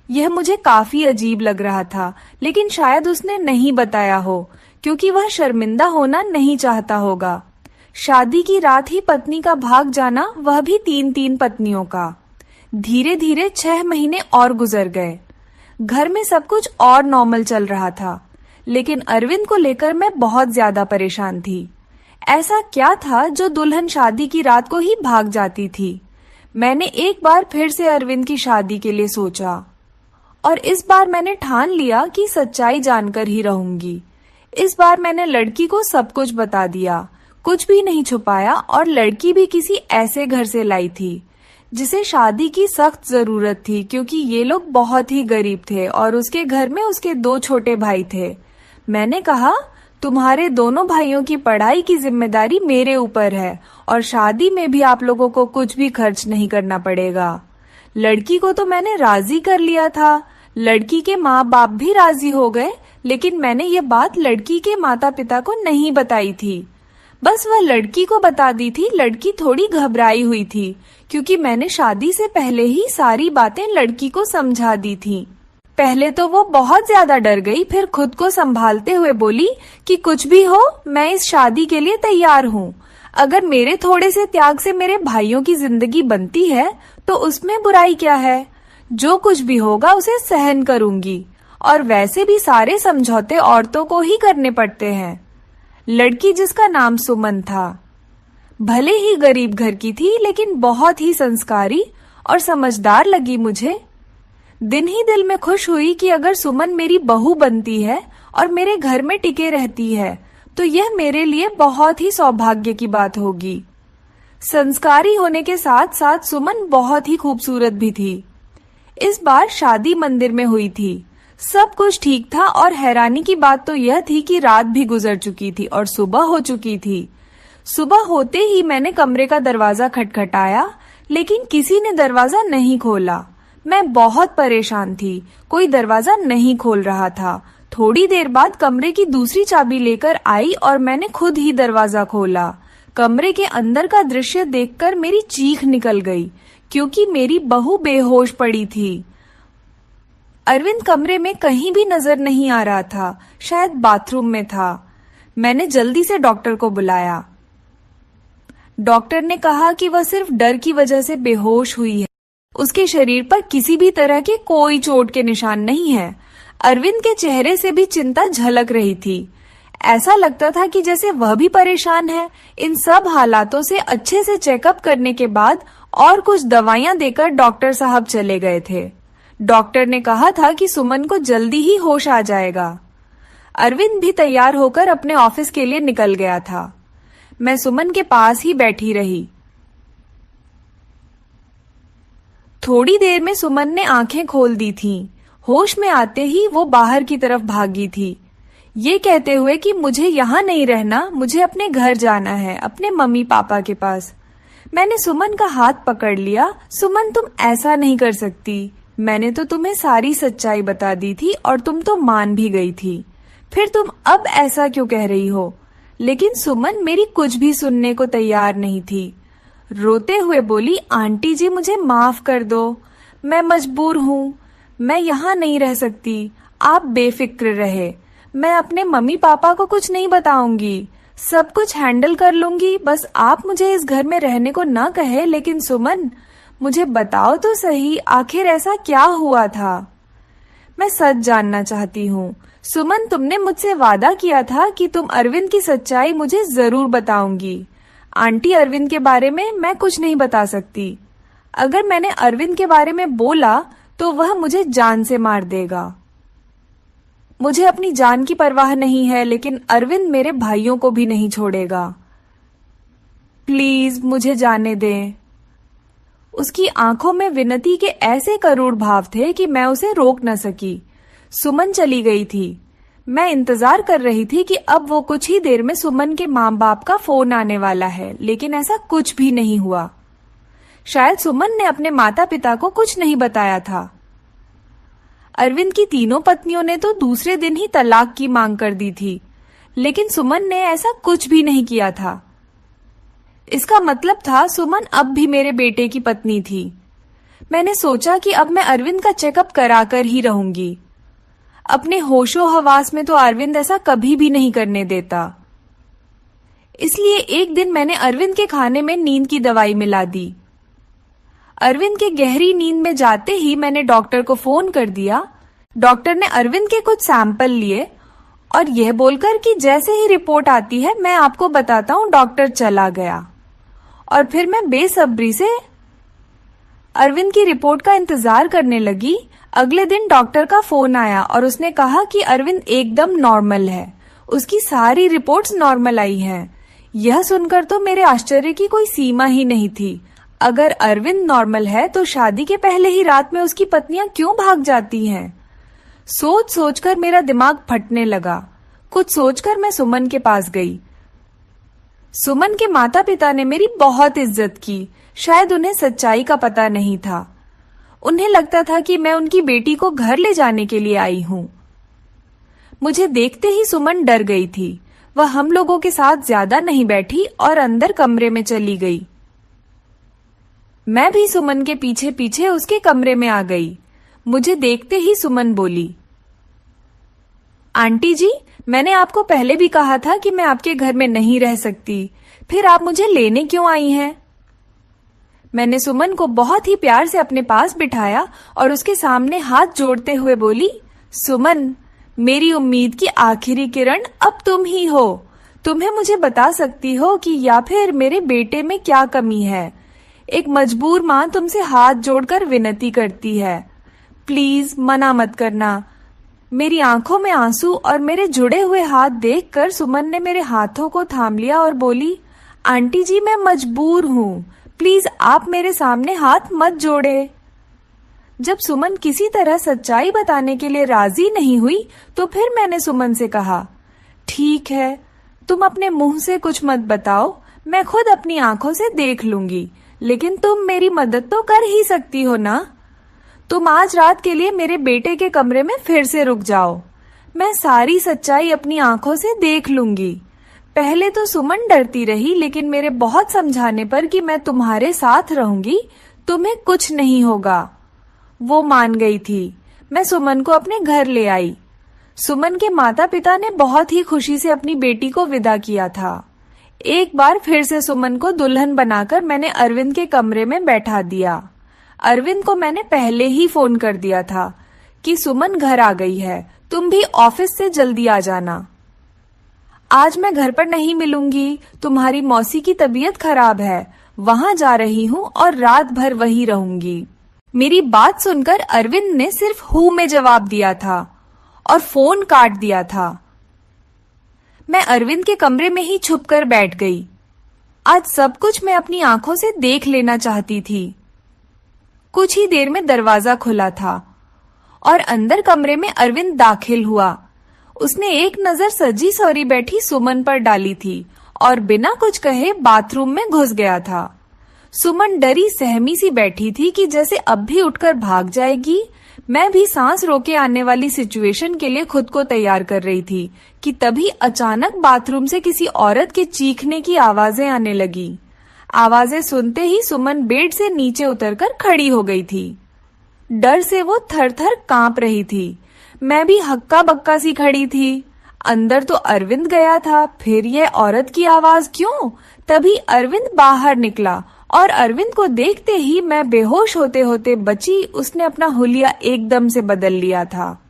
यह मुझे काफी अजीब लग रहा था, लेकिन शायद उसने नहीं बताया हो क्योंकि वह शर्मिंदा होना नहीं चाहता होगा। शादी की रात ही पत्नी का भाग जाना, वह भी 3-3 पत्नियों का। धीरे धीरे 6 महीने और गुजर गए। घर में सब कुछ और नॉर्मल चल रहा था, लेकिन अरविंद को लेकर मैं बहुत ज्यादा परेशान थी। ऐसा क्या था जो दुल्हन शादी की रात को ही भाग जाती थी? मैंने एक बार फिर से अरविंद की शादी के लिए सोचा और इस बार मैंने ठान लिया कि सच्चाई जानकर ही रहूंगी। इस बार मैंने लड़की को सब कुछ बता दिया, कुछ भी नहीं छुपाया। और लड़की भी किसी ऐसे घर से लाई थी जिसे शादी की सख्त जरूरत थी, क्योंकि ये लोग बहुत ही गरीब थे और उसके घर में उसके 2 छोटे भाई थे। मैंने कहा, तुम्हारे दोनों भाइयों की पढ़ाई की जिम्मेदारी मेरे ऊपर है और शादी में भी आप लोगों को कुछ भी खर्च नहीं करना पड़ेगा। लड़की को तो मैंने राजी कर लिया था, लड़की के माँ बाप भी राजी हो गए, लेकिन मैंने ये बात लड़की के माता पिता को नहीं बताई थी। बस वह लड़की को बता दी थी। लड़की थोड़ी घबराई हुई थी क्योंकि मैंने शादी से पहले ही सारी बातें लड़की को समझा दी थी। पहले तो वो बहुत ज्यादा डर गई, फिर खुद को संभालते हुए बोली कि कुछ भी हो, मैं इस शादी के लिए तैयार हूँ। अगर मेरे थोड़े से त्याग से मेरे भाइयों की जिंदगी बनती है तो उसमें बुराई क्या है? जो कुछ भी होगा उसे सहन करूंगी, और वैसे भी सारे समझौते औरतों को ही करने पड़ते हैं। लड़की जिसका नाम सुमन था, भले ही गरीब घर की थी लेकिन बहुत ही संस्कारी और समझदार लगी मुझे। दिन ही दिल में खुश हुई कि अगर सुमन मेरी बहू बनती है और मेरे घर में टिके रहती है तो यह मेरे लिए बहुत ही सौभाग्य की बात होगी। संस्कारी होने के साथ साथ सुमन बहुत ही खूबसूरत भी थी। इस बार शादी मंदिर में हुई थी। सब कुछ ठीक था और हैरानी की बात तो यह थी कि रात भी गुजर चुकी थी और सुबह हो चुकी थी। सुबह होते ही मैंने कमरे का दरवाजा खटखटाया, लेकिन किसी ने दरवाजा नहीं खोला। मैं बहुत परेशान थी, कोई दरवाजा नहीं खोल रहा था। थोड़ी देर बाद कमरे की दूसरी चाबी लेकर आई और मैंने खुद ही दरवाजा खोला। कमरे के अंदर का दृश्य देखकर मेरी चीख निकल गई, क्योंकि मेरी बहू बेहोश पड़ी थी। अरविंद कमरे में कहीं भी नजर नहीं आ रहा था, शायद बाथरूम में था। मैंने जल्दी से डॉक्टर को बुलाया। डॉक्टर ने कहा कि वह सिर्फ डर की वजह से बेहोश हुई है। उसके शरीर पर किसी भी तरह के कोई चोट के निशान नहीं है। अरविंद के चेहरे से भी चिंता झलक रही थी। ऐसा लगता था कि जैसे वह भी परेशान है। इन सब हालातों से अच्छे से चेकअप करने के बाद और कुछ दवाइयां देकर डॉक्टर साहब चले गए थे। डॉक्टर ने कहा था कि सुमन को जल्दी ही होश आ जाएगा। अरविंद भी तैयार होकर अपने ऑफिस के लिए निकल गया था। मैं सुमन के पास ही बैठी रही। थोड़ी देर में सुमन ने आंखें खोल दी थीं। होश में आते ही वो बाहर की तरफ भागी थी, ये कहते हुए कि मुझे यहाँ नहीं रहना, मुझे अपने घर जाना है, अपने मम्मी पापा के पास। मैंने सुमन का हाथ पकड़ लिया। सुमन, तुम ऐसा नहीं कर सकती। मैंने तो तुम्हें सारी सच्चाई बता दी थी और तुम तो मान भी गई थी। फिर तुम अब ऐसा क्यों कह रही हो? लेकिन सुमन मेरी कुछ भी सुनने को तैयार नहीं थी। रोते हुए बोली, आंटी जी मुझे माफ कर दो, मैं मजबूर हूँ, मैं यहाँ नहीं रह सकती। आप बेफिक्र रहे, मैं अपने मम्मी पापा को कुछ नहीं बताऊंगी, सब कुछ हैंडल कर लूंगी। बस आप मुझे इस घर में रहने को ना कहे। लेकिन सुमन, मुझे बताओ तो सही, आखिर ऐसा क्या हुआ था? मैं सच जानना चाहती हूँ। सुमन, तुमने मुझसे वादा किया था कि तुम अरविंद की सच्चाई मुझे जरूर बताऊंगी। आंटी, अरविंद के बारे में मैं कुछ नहीं बता सकती। अगर मैंने अरविंद के बारे में बोला तो वह मुझे जान से मार देगा। मुझे अपनी जान की परवाह नहीं है, लेकिन अरविंद मेरे भाइयों को भी नहीं छोड़ेगा। प्लीज मुझे जाने दें। उसकी आंखों में विनती के ऐसे करूण भाव थे कि मैं उसे रोक न सकी। सुमन चली गई थी। मैं इंतजार कर रही थी कि अब वो कुछ ही देर में सुमन के माँ बाप का फोन आने वाला है, लेकिन ऐसा कुछ भी नहीं हुआ। शायद सुमन ने अपने माता पिता को कुछ नहीं बताया था। अरविंद की तीनों पत्नियों ने तो दूसरे दिन ही तलाक की मांग कर दी थी, लेकिन सुमन ने ऐसा कुछ भी नहीं किया था। इसका मतलब था सुमन अब भी मेरे बेटे की पत्नी थी। मैंने सोचा कि अब मैं अरविंद का चेकअप कराकर ही रहूंगी। अपने होशो हवास में तो अरविंद ऐसा कभी भी नहीं करने देता। इसलिए एक दिन मैंने अरविंद के खाने में नींद की दवाई मिला दी। अरविंद के गहरी नींद में जाते ही मैंने डॉक्टर को फोन कर दिया। डॉक्टर ने अरविंद के कुछ सैंपल लिए और यह बोलकर कि जैसे ही रिपोर्ट आती है मैं आपको बताता हूँ, डॉक्टर चला गया। और फिर मैं बेसब्री से अरविंद की रिपोर्ट का इंतजार करने लगी। अगले दिन डॉक्टर का फोन आया और उसने कहा कि अरविंद एकदम नॉर्मल है, उसकी सारी रिपोर्ट्स नॉर्मल आई हैं। यह सुनकर तो मेरे आश्चर्य की कोई सीमा ही नहीं थी। अगर अरविंद नॉर्मल है तो शादी के पहले ही रात में उसकी पत्नियां क्यों भाग जाती हैं? सोच सोचकर मेरा दिमाग फटने लगा। कुछ सोचकर मैं सुमन के पास गई। सुमन के माता पिता ने मेरी बहुत इज्जत की। शायद उन्हें सच्चाई का पता नहीं था। उन्हें लगता था कि मैं उनकी बेटी को घर ले जाने के लिए आई हूँ। मुझे देखते ही सुमन डर गई थी। वह हम लोगों के साथ ज्यादा नहीं बैठी और अंदर कमरे में चली गई। मैं भी सुमन के पीछे पीछे उसके कमरे में आ गई। मुझे देखते ही सुमन बोली, आंटी जी, मैंने आपको पहले भी कहा था कि मैं आपके घर में नहीं रह सकती, फिर आप मुझे लेने क्यों आई हैं? मैंने सुमन को बहुत ही प्यार से अपने पास बिठाया और उसके सामने हाथ जोड़ते हुए बोली, सुमन, मेरी उम्मीद की आखिरी किरण अब तुम ही हो। तुम्हें मुझे बता सकती हो कि या फिर मेरे बेटे में क्या कमी है। एक मजबूर माँ तुमसे हाथ जोड़कर विनती करती है, प्लीज मना मत करना। मेरी आंखों में आंसू और मेरे जुड़े हुए हाथ देखकर सुमन ने मेरे हाथों को थाम लिया और बोली, आंटी जी मैं मजबूर हूँ, प्लीज आप मेरे सामने हाथ मत जोड़े। जब सुमन किसी तरह सच्चाई बताने के लिए राजी नहीं हुई तो फिर मैंने सुमन से कहा, ठीक है, तुम अपने मुंह से कुछ मत बताओ, मैं खुद अपनी आंखों से देख लूंगी, लेकिन तुम मेरी मदद तो कर ही सकती हो ना। तुम आज रात के लिए मेरे बेटे के कमरे में फिर से रुक जाओ, मैं सारी सच्चाई अपनी आंखों से देख लूंगी। पहले तो सुमन डरती रही, लेकिन मेरे बहुत समझाने पर कि मैं तुम्हारे साथ रहूंगी, तुम्हें कुछ नहीं होगा, वो मान गई थी। मैं सुमन को अपने घर ले आई। सुमन के माता पिता ने बहुत ही खुशी से अपनी बेटी को विदा किया था। एक बार फिर से सुमन को दुल्हन बनाकर मैंने अरविंद के कमरे में बैठा दिया। अरविंद को मैंने पहले ही फोन कर दिया था कि सुमन घर आ गई है, तुम भी ऑफिस से जल्दी आ जाना। आज मैं घर पर नहीं मिलूंगी, तुम्हारी मौसी की तबीयत खराब है, वहां जा रही हूँ और रात भर वहीं रहूंगी। मेरी बात सुनकर अरविंद ने सिर्फ हू में जवाब दिया था और फोन काट दिया था। मैं अरविंद के कमरे में ही छुपकर बैठ गई। आज सब कुछ मैं अपनी आंखों से देख लेना चाहती थी। कुछ ही देर में दरवाजा खुला था और अंदर कमरे में अरविंद दाखिल हुआ। उसने एक नजर सजी सवरी बैठी सुमन पर डाली थी और बिना कुछ कहे बाथरूम में घुस गया था। सुमन डरी सहमी सी बैठी थी कि जैसे अब भी उठकर भाग जाएगी। मैं भी सांस रोके आने वाली सिचुएशन के लिए खुद को तैयार कर रही थी कि तभी अचानक बाथरूम से किसी औरत के चीखने की आवाजें आने लगी। आवाजें सुनते ही सुमन बेड से नीचे उतरकर खड़ी हो गई थी। डर से वो थर-थर कांप रही थी। मैं भी हक्का बक्का सी खड़ी थी। अंदर तो अरविंद गया था, फिर ये औरत की आवाज क्यों? तभी अरविंद बाहर निकला और अरविंद को देखते ही मैं बेहोश होते होते बची। उसने अपना हुलिया एकदम से बदल लिया था।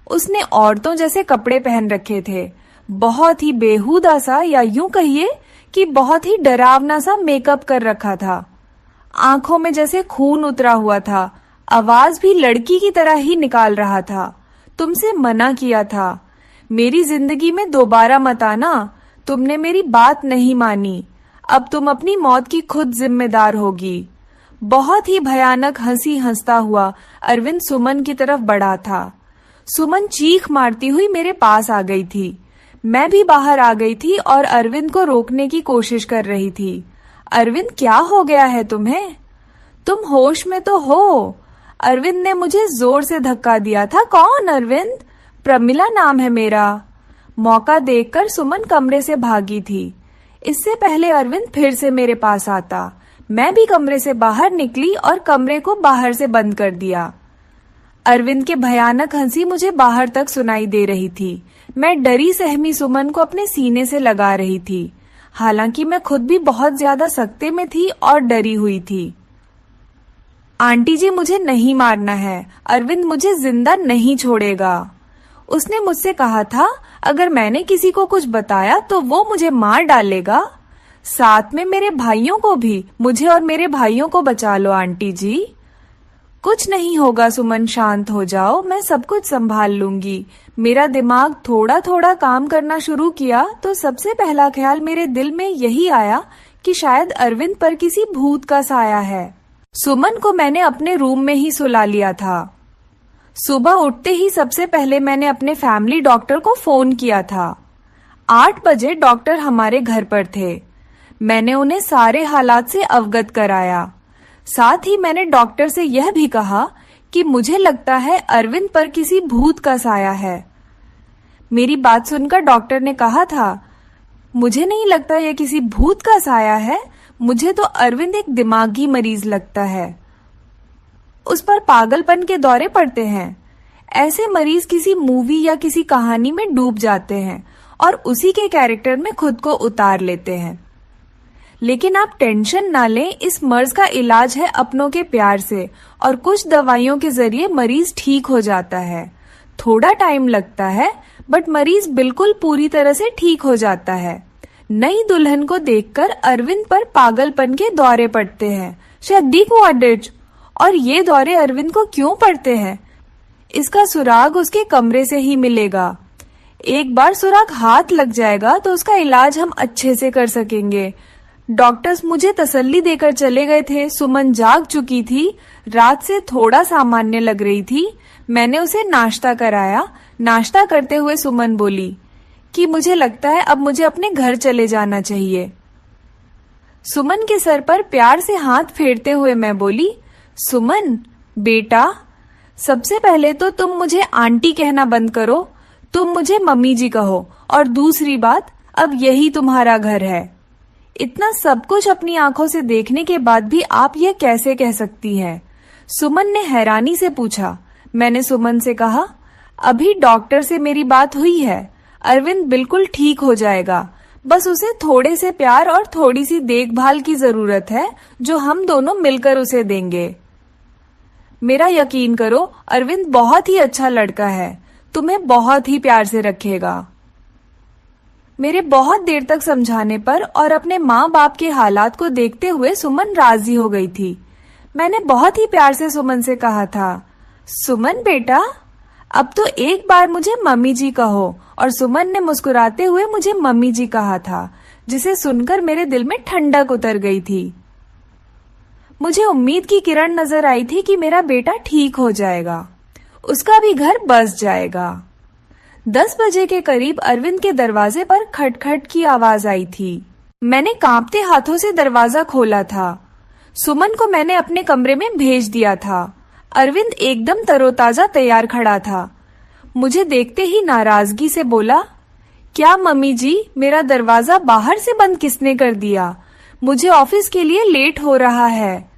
उसने औरतों जैसे कपड़े पहन रखे थे, बहुत ही बेहुदा सा, या यूं कहिए कि बहुत ही डरावना सा मेकअप कर रखा था। आंखों में जैसे खून उतरा हुआ था। आवाज भी लड़की की तरह ही निकाल रहा था। तुमसे मना किया था, मेरी जिंदगी में दोबारा मत आना। तुमने मेरी बात नहीं मानी, अब तुम अपनी मौत की खुद जिम्मेदार होगी। बहुत ही भयानक हंसी हंसता हुआ अरविंद सुमन की तरफ बढ़ा था। सुमन चीख मारती हुई मेरे पास आ गई थी। मैं भी बाहर आ गई थी और अरविंद को रोकने की कोशिश कर रही थी। अरविंद, क्या हो गया है तुम्हें? तुम होश में तो हो? अरविंद ने मुझे जोर से धक्का दिया था। कौन अरविंद? प्रमिला नाम है मेरा। मौका देखकर सुमन कमरे से भागी थी। इससे पहले अरविंद फिर से मेरे पास आता। मैं भी कमरे से बाहर निकली और कमरे को बाहर से बंद कर दिया। अरविंद के भयानक हंसी मुझे बाहर तक सुनाई दे रही थी। मैं डरी सहमी सुमन को अपने सीने से लगा रही थी। हालांकि मैं खुद भी बहुत ज्यादा सकते में थी और डरी हुई थी। आंटी जी, मुझे नहीं मारना है, अरविंद मुझे जिंदा नहीं छोड़ेगा। उसने मुझसे कहा था अगर मैंने किसी को कुछ बताया तो वो मुझे मार डालेगा, साथ में मेरे भाइयों को भी। मुझे और मेरे भाइयों को बचा लो आंटी जी। कुछ नहीं होगा सुमन, शांत हो जाओ, मैं सब कुछ संभाल लूंगी। मेरा दिमाग थोड़ा थोड़ा काम करना शुरू किया तो सबसे पहला ख्याल मेरे दिल में यही आया कि शायद अरविंद पर किसी भूत का साया है। सुमन को मैंने अपने रूम में ही सुला लिया था। सुबह उठते ही सबसे पहले मैंने अपने फैमिली डॉक्टर को फोन किया था। 8 बजे डॉक्टर हमारे घर पर थे। मैंने उन्हें सारे हालात से अवगत कराया। साथ ही मैंने डॉक्टर से यह भी कहा कि मुझे लगता है अरविंद पर किसी भूत का साया है। मेरी बात सुनकर डॉक्टर ने कहा था, मुझे नहीं लगता यह किसी भूत का साया है, मुझे तो अरविंद एक दिमागी मरीज लगता है। उस पर पागलपन के दौरे पड़ते हैं। ऐसे मरीज किसी मूवी या किसी कहानी में डूब जाते हैं और उसी के कैरेक्टर में खुद को उतार लेते हैं। लेकिन आप टेंशन ना लें, इस मर्ज का इलाज है अपनों के प्यार से और कुछ दवाइयों के जरिए मरीज ठीक हो जाता है। थोड़ा टाइम लगता है बट मरीज बिल्कुल पूरी तरह से ठीक हो जाता है। नई दुल्हन को देखकर अरविंद पर पागलपन के दौरे पड़ते हैं। और ये दौरे अरविंद को क्यों पड़ते हैं? इसका सुराग उसके कमरे से ही मिलेगा। एक बार सुराग हाथ लग जाएगा तो उसका इलाज हम अच्छे से कर सकेंगे। डॉक्टर्स मुझे तसल्ली देकर चले गए थे। सुमन जाग चुकी थी, रात से थोड़ा सामान्य लग रही थी। मैंने उसे नाश्ता कराया। नाश्ता करते हुए सुमन बोली कि मुझे लगता है अब मुझे अपने घर चले जाना चाहिए। सुमन के सर पर प्यार से हाथ फेरते हुए मैं बोली, सुमन बेटा, सबसे पहले तो तुम मुझे आंटी कहना बंद करो, तुम मुझे मम्मी जी कहो। और दूसरी बात, अब यही तुम्हारा घर है। इतना सब कुछ अपनी आंखों से देखने के बाद भी आप ये कैसे कह सकती है? सुमन ने हैरानी से पूछा। मैंने सुमन से कहा, अभी डॉक्टर से मेरी बात हुई है, अरविंद बिल्कुल ठीक हो जाएगा, बस उसे थोड़े से प्यार और थोड़ी सी देखभाल की जरूरत है जो हम दोनों मिलकर उसे देंगे। मेरा यकीन करो, अरविंद बहुत ही अच्छा लड़का है, तुम्हें बहुत ही प्यार से रखेगा। मेरे बहुत देर तक समझाने पर और अपने माँ बाप के हालात को देखते हुए सुमन राजी हो गई थी। मैंने बहुत ही प्यार से सुमन से कहा था, सुमन बेटा, अब तो एक बार मुझे मम्मी जी कहो। और सुमन ने मुस्कुराते हुए मुझे मम्मी जी कहा था, जिसे सुनकर मेरे दिल में ठंडक उतर गई थी। मुझे उम्मीद की किरण नजर आई थी कि मेरा बेटा ठीक हो जाएगा, उसका भी घर बस जाएगा। 10 बजे के करीब अरविंद के दरवाजे पर खटखट की आवाज आई थी। मैंने कांपते हाथों से दरवाजा खोला था। सुमन को मैंने अपने कमरे में भेज दिया था। अरविंद एकदम तरोताजा तैयार खड़ा था। मुझे देखते ही नाराजगी से बोला, क्या मम्मी जी, मेरा दरवाजा बाहर से बंद किसने कर दिया? मुझे ऑफिस के लिए लेट हो रहा है।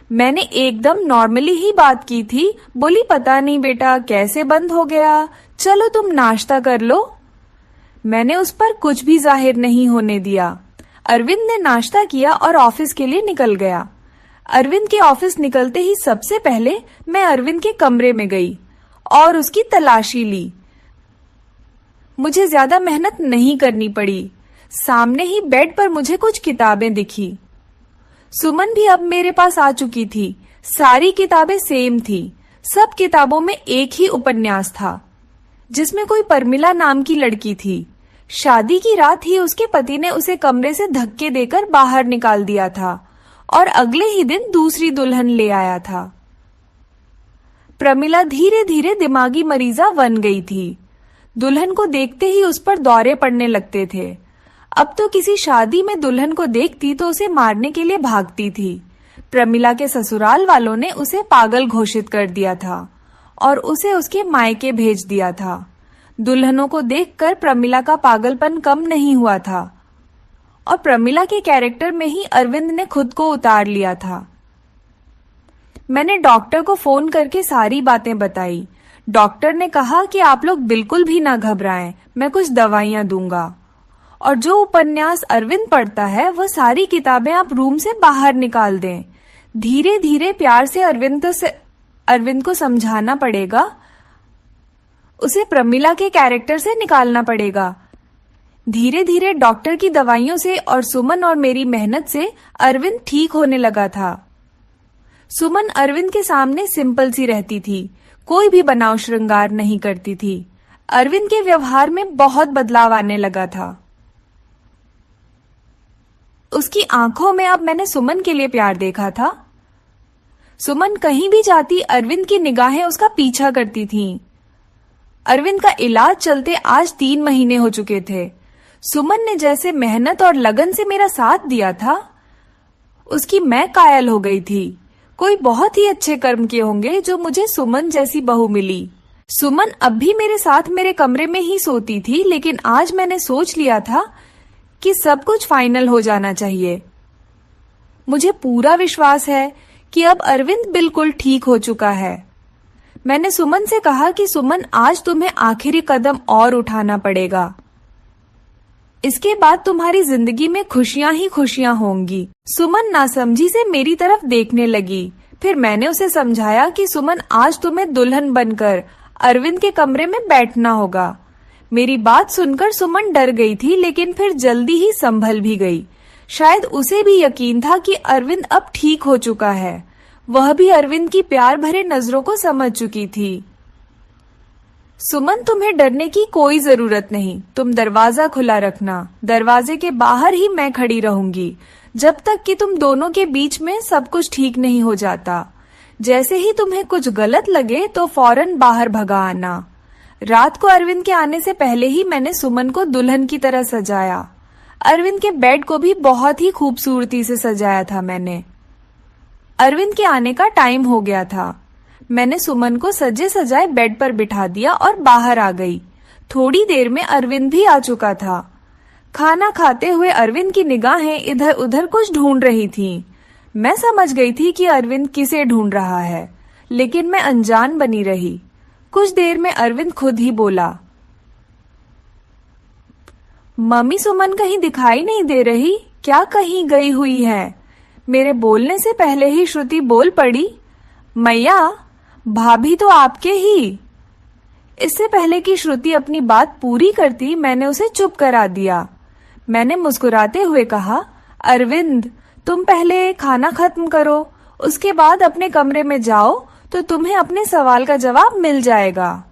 मैंने एकदम नॉर्मली ही बात की थी। बोली, पता नहीं बेटा कैसे बंद हो गया, चलो तुम नाश्ता कर लो। मैंने उस पर कुछ भी जाहिर नहीं होने दिया। अरविंद ने नाश्ता किया और ऑफिस के लिए निकल गया। अरविंद के ऑफिस निकलते ही सबसे पहले मैं अरविंद के कमरे में गई और उसकी तलाशी ली। मुझे ज्यादा मेहनत नहीं करनी पड़ी। सामने ही बेड पर मुझे कुछ किताबें दिखी। सुमन भी अब मेरे पास आ चुकी थी। सारी किताबें सेम थी। सब किताबों में एक ही उपन्यास था, जिसमें कोई परमिला नाम की लड़की थी। शादी की रात ही उसके पति ने उसे कमरे से धक्के देकर बाहर निकाल दिया था और अगले ही दिन दूसरी दुल्हन ले आया था। प्रमिला धीरे धीरे दिमागी मरीजा बन गई थी। दुल्हन को देखते ही उस पर दौरे पड़ने लगते थे। अब तो किसी शादी में दुल्हन को देखती तो उसे मारने के लिए भागती थी। प्रमिला के ससुराल वालों ने उसे पागल घोषित कर दिया था और उसे उसके मायके भेज दिया था। दुल्हनों को देखकर प्रमिला का पागलपन कम नहीं हुआ था और प्रमिला के कैरेक्टर में ही अरविंद ने खुद को उतार लिया था। मैंने डॉक्टर को फोन करके सारी बातें बताई। डॉक्टर ने कहा कि आप लोग बिल्कुल भी ना घबराएं, मैं कुछ दवाइयां दूंगा और जो उपन्यास अरविंद पढ़ता है वह सारी किताबें आप रूम से बाहर निकाल दें। धीरे धीरे प्यार से अरविंद को समझाना पड़ेगा, उसे प्रमिला के कैरेक्टर से निकालना पड़ेगा। धीरे धीरे डॉक्टर की दवाइयों से और सुमन और मेरी मेहनत से अरविंद ठीक होने लगा था। सुमन अरविंद के सामने सिंपल सी रहती थी, कोई भी बनाव श्रृंगार नहीं करती थी। अरविंद के व्यवहार में बहुत बदलाव आने लगा था। उसकी आंखों में अब मैंने सुमन के लिए प्यार देखा था। सुमन कहीं भी जाती अरविंद की निगाहें उसका पीछा करती थीं। अरविंद का इलाज चलते आज 3 महीने हो चुके थे। सुमन ने जैसे मेहनत और लगन से मेरा साथ दिया था, उसकी मैं कायल हो गई थी। कोई बहुत ही अच्छे कर्म किए होंगे जो मुझे सुमन जैसी बहू मिली। सुमन अब भी मेरे साथ मेरे कमरे में ही सोती थी, लेकिन आज मैंने सोच लिया था कि सब कुछ फाइनल हो जाना चाहिए। मुझे पूरा विश्वास है कि अब अरविंद बिल्कुल ठीक हो चुका है। मैंने सुमन से कहा कि सुमन, आज तुम्हें आखिरी कदम और उठाना पड़ेगा। इसके बाद तुम्हारी जिंदगी में खुशियां ही खुशियां होंगी। सुमन नासमझी से मेरी तरफ देखने लगी। फिर मैंने उसे समझाया कि सुमन, आज तुम्हें दुल्हन बनकर अरविंद के कमरे में बैठना होगा। मेरी बात सुनकर सुमन डर गई थी, लेकिन फिर जल्दी ही संभल भी गई। शायद उसे भी यकीन था कि अरविंद अब ठीक हो चुका है। वह भी अरविंद की प्यार भरे नजरों को समझ चुकी थी। सुमन, तुम्हें डरने की कोई जरूरत नहीं। तुम दरवाजा खुला रखना। दरवाजे के बाहर ही मैं खड़ी रहूंगी जब तक कि तुम दोनों के बीच में सब कुछ ठीक नहीं हो जाता। जैसे ही तुम्हें कुछ गलत लगे तो फौरन बाहर भगा आना। रात को अरविंद के आने से पहले ही मैंने सुमन को दुल्हन की तरह सजाया। अरविंद के बेड को भी बहुत ही खूबसूरती से सजाया था मैंने। अरविंद के आने का टाइम हो गया था। मैंने सुमन को सजे सजाए बेड पर बिठा दिया और बाहर आ गई। थोड़ी देर में अरविंद भी आ चुका था। खाना खाते हुए अरविंद की निगाहें इधर उधर कुछ ढूंढ रही थीं। मैं समझ गई थी कि अरविंद किसे ढूंढ रहा है, लेकिन मैं अनजान बनी रही। कुछ देर में अरविंद खुद ही बोला, मम्मी, सुमन कहीं दिखाई नहीं दे रही, क्या कहीं गई हुई है? मेरे बोलने से पहले ही श्रुति बोल पड़ी, मैया, भाभी तो आपके ही। इससे पहले कि श्रुति अपनी बात पूरी करती, मैंने उसे चुप करा दिया। मैंने मुस्कुराते हुए कहा, अरविंद, तुम पहले खाना खत्म करो, उसके बाद अपने कमरे में जाओ तो तुम्हें अपने सवाल का जवाब मिल जाएगा।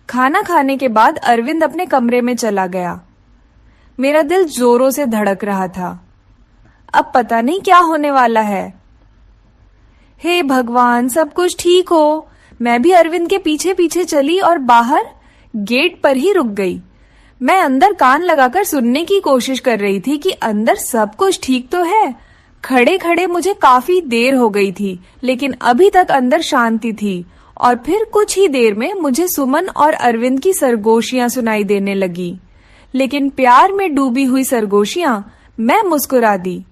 खाना खाने के बाद अरविंद अपने कमरे में चला गया। मेरा दिल जोरों से धड़क रहा था। अब पता नहीं क्या होने वाला है। हे भगवान, सब कुछ ठीक हो। मैं भी अरविंद के पीछे पीछे चली और बाहर गेट पर ही रुक गई। मैं अंदर कान लगाकर सुनने की कोशिश कर रही थी कि अंदर सब कुछ ठीक तो है। खड़े खड़े मुझे काफी देर हो गई थी, लेकिन अभी तक अंदर शांति थी। और फिर कुछ ही देर में मुझे सुमन और अरविंद की सरगोशियां सुनाई देने लगी। लेकिन प्यार में डूबी हुई सरगोशियां। मैं मुस्कुरा दी।